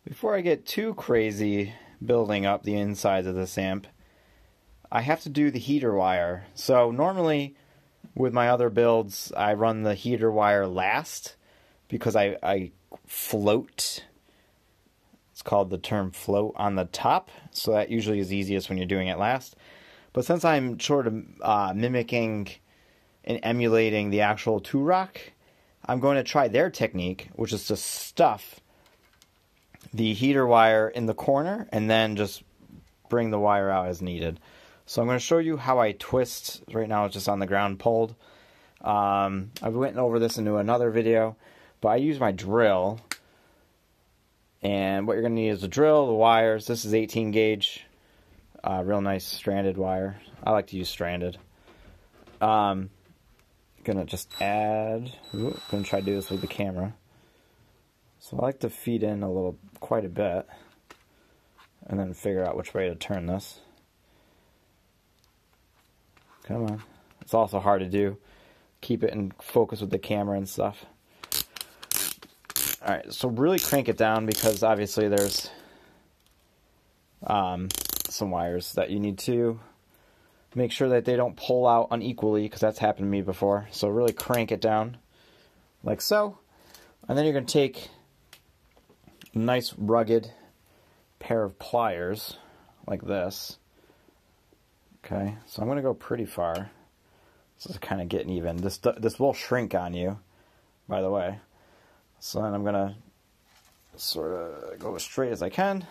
Before I get too crazy building up the insides of this amp, I have to do the heater wire. So normally with my other builds, I run the heater wire last because I float. It's called the term float on the top, so that usually is easiest when you're doing it last. But since I'm sort of mimicking and emulating the actual Two-Rock, I'm going to try their technique, which is to stuff the heater wire in the corner and then just bring the wire out as needed. So I'm going to show you how I twist. Right now it's just on the ground pulled. I've went over this into another video, but I use my drill. And what you're going to need is the drill, the wires. This is 18 gauge. Real nice stranded wire. I like to use stranded. Gonna just add. Gonna try to do this with the camera. So I like to feed in quite a bit, and then figure out which way to turn this. Come on. It's also hard to do. Keep it in focus with the camera and stuff. Alright, so really crank it down because obviously there's some wires that you need to make sure that they don't pull out unequally, because that's happened to me before. So really crank it down like so. And then you're going to take a nice rugged pair of pliers like this. Okay, so I'm going to go pretty far. This is kind of getting even. This will shrink on you, by the way. So then I'm going to sort of go as straight as I can.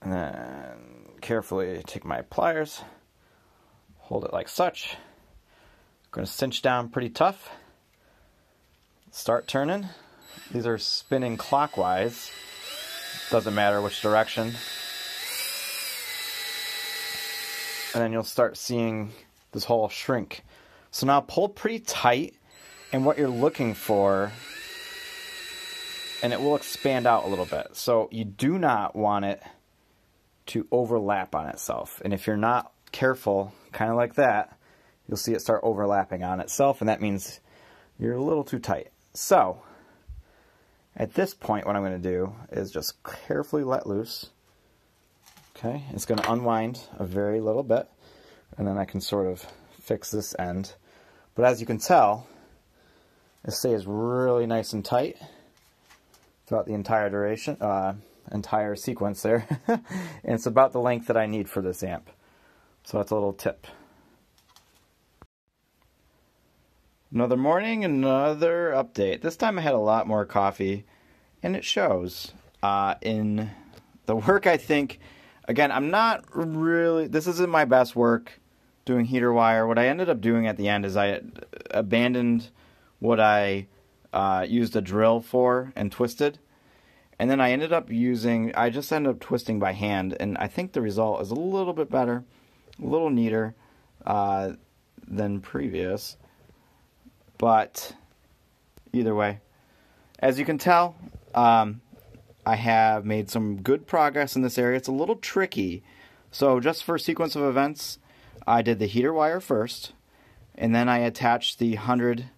And then carefully take my pliers, hold it like such. I'm going to cinch down pretty tough. Start turning. These are spinning clockwise. Doesn't matter which direction. And then you'll start seeing this hole shrink. So now pull pretty tight. And what you're looking for, and it will expand out a little bit. So you do not want it to overlap on itself. And if you're not careful, kind of like that, you'll see it start overlapping on itself, and that means you're a little too tight. So at this point, what I'm going to do is just carefully let loose. Okay, it's going to unwind a very little bit, and then I can sort of fix this end. But as you can tell, it stays really nice and tight throughout the entire duration, entire sequence there. And it's about the length that I need for this amp. So that's a little tip. Another morning, another update. This time I had a lot more coffee, and it shows in the work, I think. Again, I'm not really, this isn't my best work doing heater wire. What I ended up doing at the end is I abandoned what I used a drill for and twisted. And then I just ended up twisting by hand, and I think the result is a little bit better, a little neater than previous. But either way, as you can tell, I have made some good progress in this area. It's a little tricky. So just for sequence of events, I did the heater wire first, and then I attached the 100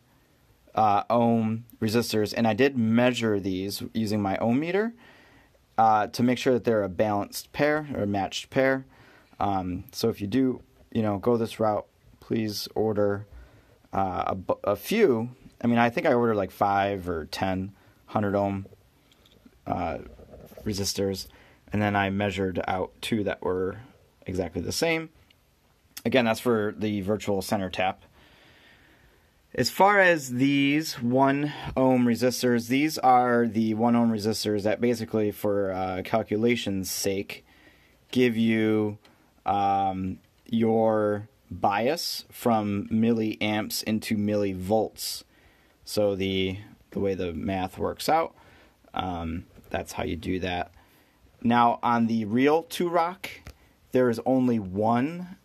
ohm resistors, and I did measure these using my ohm meter to make sure that they're a balanced pair or a matched pair. So if you do, go this route, please order a few. I mean, I think I ordered like 5 or 10 100 ohm resistors, and then I measured out 2 that were exactly the same. Again, that's for the virtual center tap. As far as these 1 ohm resistors, these are the 1 ohm resistors that basically, for calculation's sake, give you your bias from milliamps into millivolts. So the way the math works out, that's how you do that. Now on the real Two-Rock, there is only one.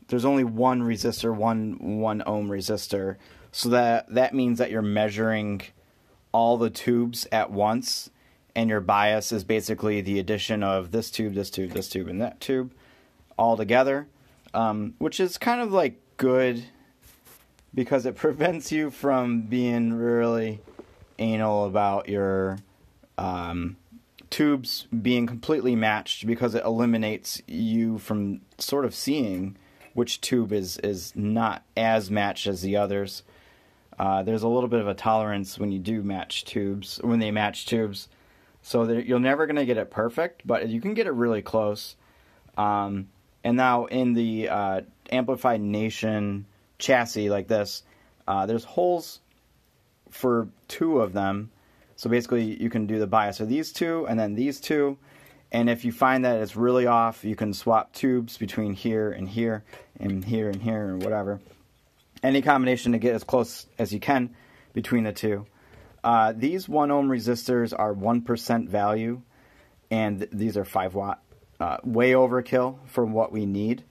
There's only one resistor, one ohm resistor, so that means that you're measuring all the tubes at once, and your bias is basically the addition of this tube, this tube, this tube, and that tube all together, which is kind of like good because it prevents you from being really anal about your tubes being completely matched, because it eliminates you from sort of seeing which tube is not as matched as the others. There's a little bit of a tolerance when you do match tubes, when they match tubes. So you're never going to get it perfect, but you can get it really close. And now in the Amplified Nation chassis like this, there's holes for 2 of them. So basically you can do the bias of these 2 and then these 2. And if you find that it's really off, you can swap tubes between here and here and here and here or whatever. Any combination to get as close as you can between the 2. These 1 ohm resistors are 1% value, and these are 5 watt. Way overkill for what we need.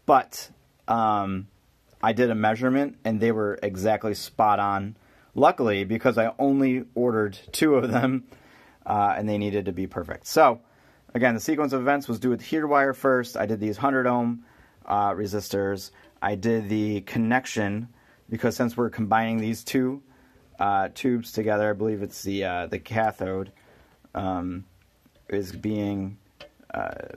But I did a measurement, and they were exactly spot on. Luckily, because I only ordered 2 of them, and they needed to be perfect. So, again, the sequence of events was do with heater wire first. I did these 100 ohm resistors. I did the connection, because since we're combining these 2 tubes together, I believe it's the cathode is being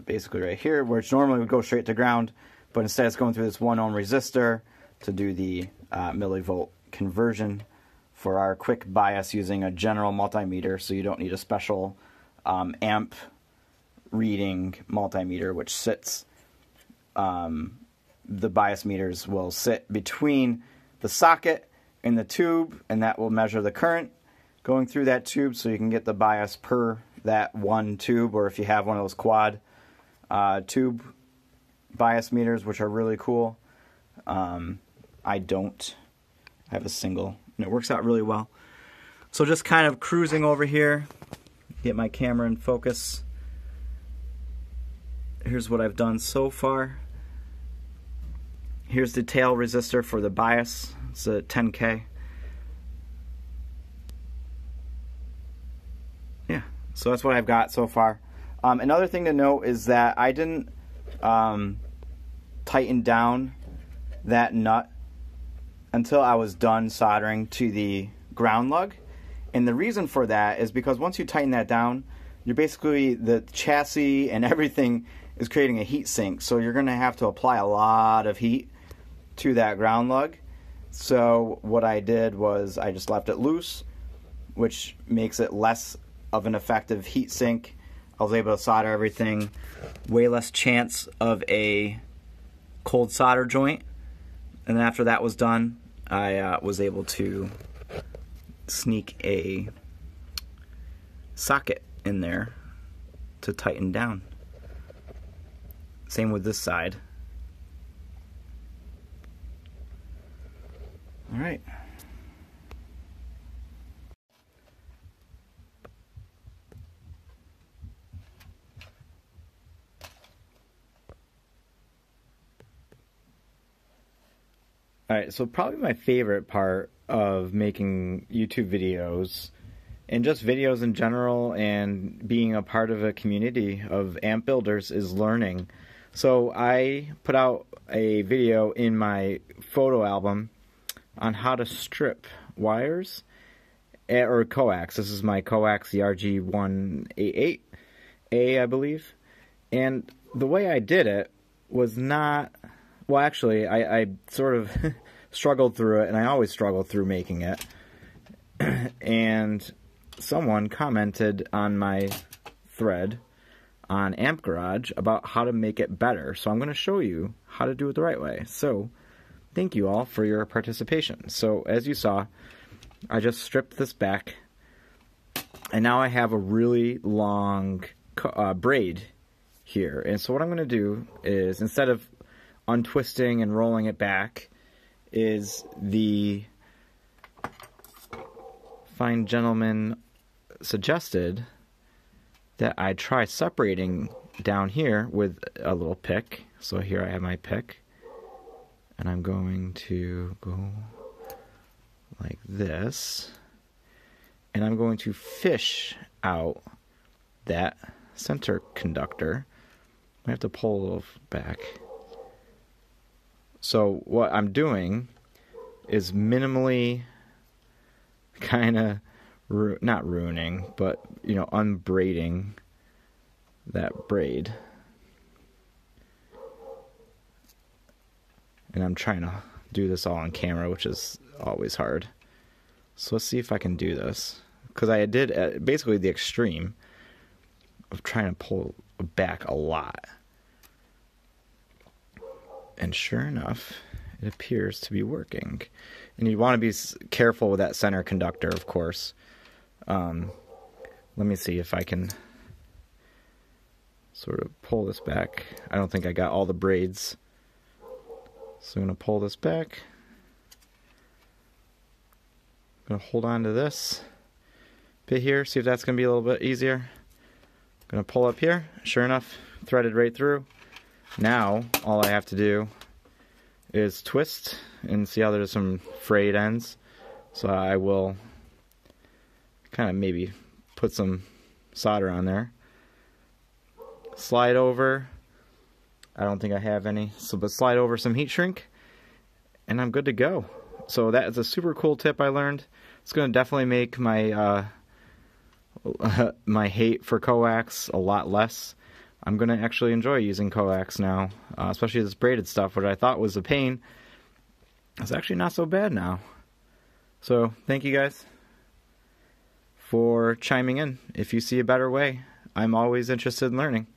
basically right here, which normally would go straight to ground, but instead it's going through this 1 ohm resistor to do the millivolt conversion for our quick bias using a general multimeter, so you don't need a special amp reading multimeter, which sits, the bias meters will sit between the socket and the tube, and that will measure the current going through that tube, so you can get the bias per that one tube, or if you have one of those quad tube bias meters, which are really cool. I don't. I have a single, and it works out really well. So just kind of cruising over here, get my camera in focus. Here's what I've done so far. Here's the tail resistor for the bias. It's a 10K. Yeah, so that's what I've got so far. Another thing to note is that I didn't tighten down that nut until I was done soldering to the ground lug. And the reason for that is because once you tighten that down, you're basically, the chassis and everything is creating a heat sink. So you're going to have to apply a lot of heat to that ground lug. So what I did was I just left it loose, which makes it less of an effective heat sink. I was able to solder everything, way less chance of a cold solder joint. And then after that was done, I was able to sneak a socket in there to tighten down. Same with this side. All right. All right, so probably my favorite part of making YouTube videos, and just videos in general, and being a part of a community of amp builders, is learning. So I put out a video in my photo album on how to strip wires, or coax. This is my coax, the RG188A, I believe. And the way I did it was not... Well, actually, I sort of struggled through it, and I always struggle through making it. And someone commented on my thread on Amp Garage about how to make it better. So I'm going to show you how to do it the right way. So thank you all for your participation. So as you saw, I just stripped this back, and now I have a really long braid here. And so what I'm going to do is, instead of untwisting and rolling it back, is the fine gentleman suggested that I try separating down here with a little pick. So here I have my pick, and I'm going to go like this, and I'm going to fish out that center conductor. I have to pull a little back. So what I'm doing is minimally kind of not ruining, but unbraiding that braid. And I'm trying to do this all on camera, which is always hard. So let's see if I can do this, because I did basically the extreme of trying to pull back a lot, and sure enough, it appears to be working. And you want to be careful with that center conductor, of course. Let me see if I can sort of pull this back. I don't think I got all the braids, so I'm going to pull this back. I'm going to hold on to this bit here, see if that's going to be a little bit easier. I'm going to pull up here. Sure enough, threaded right through. Now, all I have to do is twist, and see how there's some frayed ends. So I will kind of maybe put some solder on there. Slide over. I don't think I have any, but slide over some heat shrink, and I'm good to go. So that is a super cool tip I learned. It's going to definitely make my my hate for coax a lot less. I'm going to actually enjoy using coax now, especially this braided stuff, which I thought was a pain. It's actually not so bad now. So thank you guys for chiming in. If you see a better way, I'm always interested in learning.